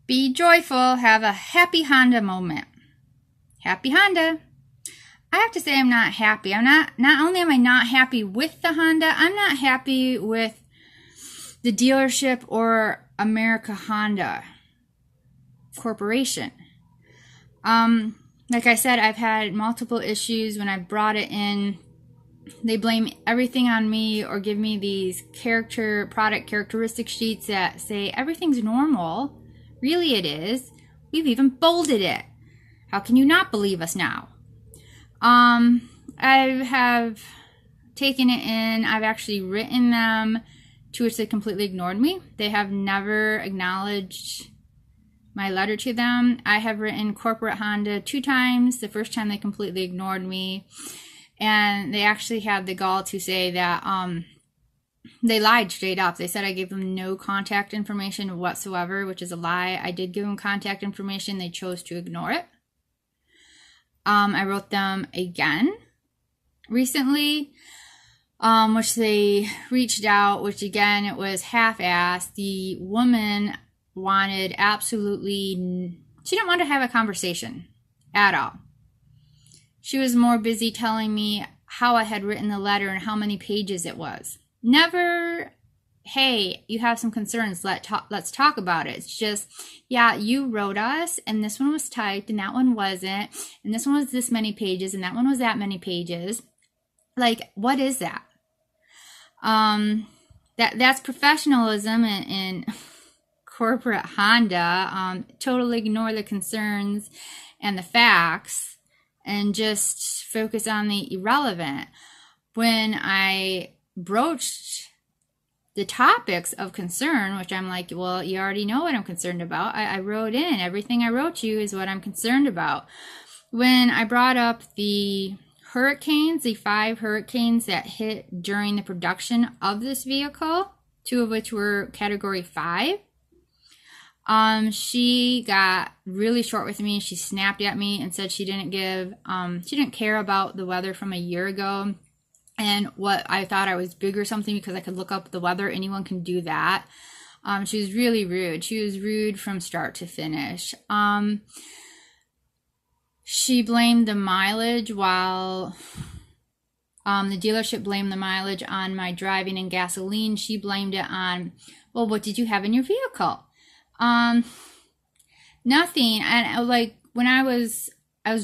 Be joyful. Have a happy Honda moment. Happy Honda. I have to say I'm not happy. Not only am I not happy with the Honda, I'm not happy with the dealership or America Honda Corporation. Like I said, I've had multiple issues when I brought it in. They blame everything on me or give me these product characteristic sheets that say everything's normal. Really it is. We've even bolded it. How can you not believe us now? I have taken it in. I've actually written them, to which they completely ignored me. They have never acknowledged my letter to them. I have written corporate Honda 2 times. The first time they completely ignored me. And they actually had the gall to say that they lied straight up. They said I gave them no contact information whatsoever, which is a lie. I did give them contact information. They chose to ignore it. I wrote them again recently, which they reached out, which again, it was half-assed. The woman wanted she didn't want to have a conversation at all. She was more busy telling me how I had written the letter and how many pages it was. Never, hey, you have some concerns, let's talk about it. It's just, yeah, you wrote us, and this one was typed, and that one wasn't, and this one was this many pages, and that one was that many pages. Like, what is that? That's professionalism in corporate Honda. Totally ignore the concerns and the facts and just focus on the irrelevant. When I broached the topics of concern, which I'm like, well, you already know what I'm concerned about. I wrote in, everything I wrote you is what I'm concerned about. When I brought up the hurricanes, the 5 hurricanes that hit during the production of this vehicle, 2 of which were category 5, she got really short with me. She snapped at me and said she didn't care about the weather from a year ago. And what I thought I was big or something because I could look up the weather. Anyone can do that. She was really rude. She was rude from start to finish. She blamed the mileage while the dealership blamed the mileage on my driving and gasoline. She blamed it on, well, what did you have in your vehicle? Nothing. And like when I was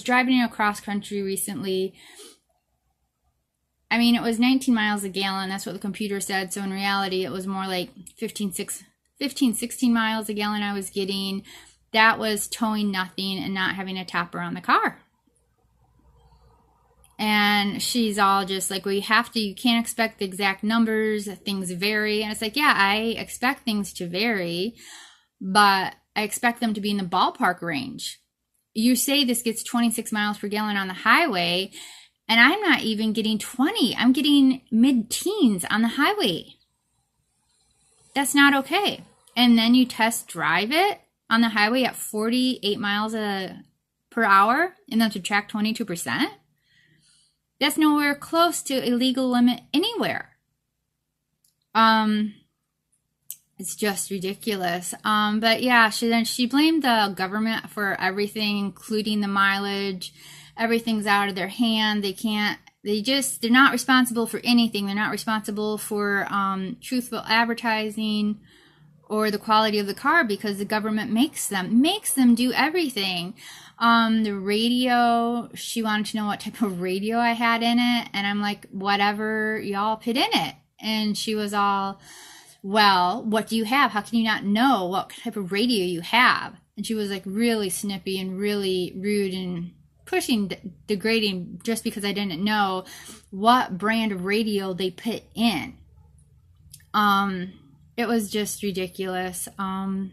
driving across country recently, I mean, it was 19 miles a gallon. That's what the computer said. So in reality, it was more like 16 miles a gallon I was getting. That was towing nothing and not having a topper on the car. And she's all just like, well, you can't expect the exact numbers. Things vary. And it's like, yeah, I expect things to vary, but I expect them to be in the ballpark range. You say this gets 26 miles per gallon on the highway, and I'm not even getting 20. I'm getting mid-teens on the highway. That's not okay. And then you test drive it on the highway at 48 miles per hour and then subtract 22%. That's nowhere close to a legal limit anywhere. It's just ridiculous. But yeah, she blamed the government for everything, including the mileage. Everything's out of their hand. They're not responsible for anything. They're not responsible for truthful advertising or the quality of the car because the government makes them do everything. The radio, she wanted to know what type of radio I had in it. And I'm like, whatever y'all put in it. And she was all, well, what do you have? How can you not know what type of radio you have? And she was like really snippy and really rude and pushing, degrading just because I didn't know what brand of radio they put in. It was just ridiculous on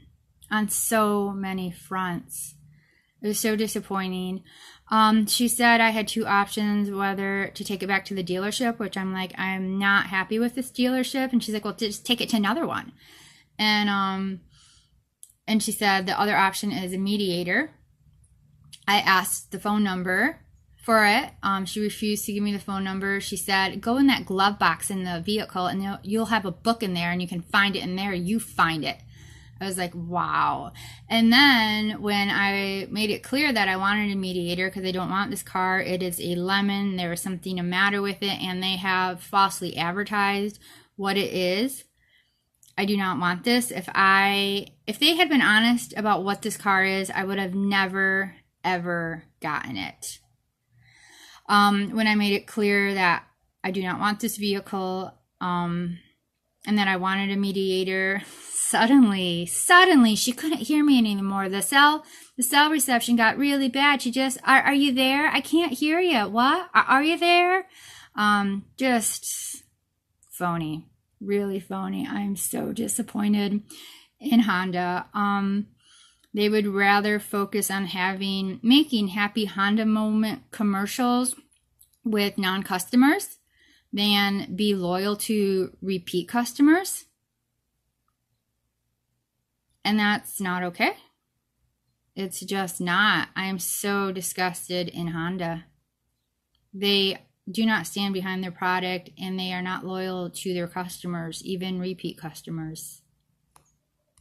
so many fronts. It was so disappointing. She said I had 2 options, whether to take it back to the dealership, which I'm like, I'm not happy with this dealership. And she's like, well, just take it to another one. And she said the other option is a mediator. I asked the phone number for it. She refused to give me the phone number. She said, go in that glove box in the vehicle and you'll have a book in there and you can find it in there. You find it. I was like, wow. And then when I made it clear that I wanted a mediator because I don't want this car, it is a lemon, there was something the matter with it, and they have falsely advertised what it is. I do not want this. If they had been honest about what this car is, I would have never, ever gotten it. When I made it clear that I do not want this vehicle, and that I wanted a mediator, suddenly she couldn't hear me anymore. The cell reception got really bad. She just, are you there? I can't hear you. What? Are you there? Just phony, really phony. I'm so disappointed in Honda. They would rather focus on making happy Honda moment commercials with non-customers than be loyal to repeat customers. And that's not okay. It's just not. I am so disgusted in Honda. They do not stand behind their product, and they are not loyal to their customers, even repeat customers.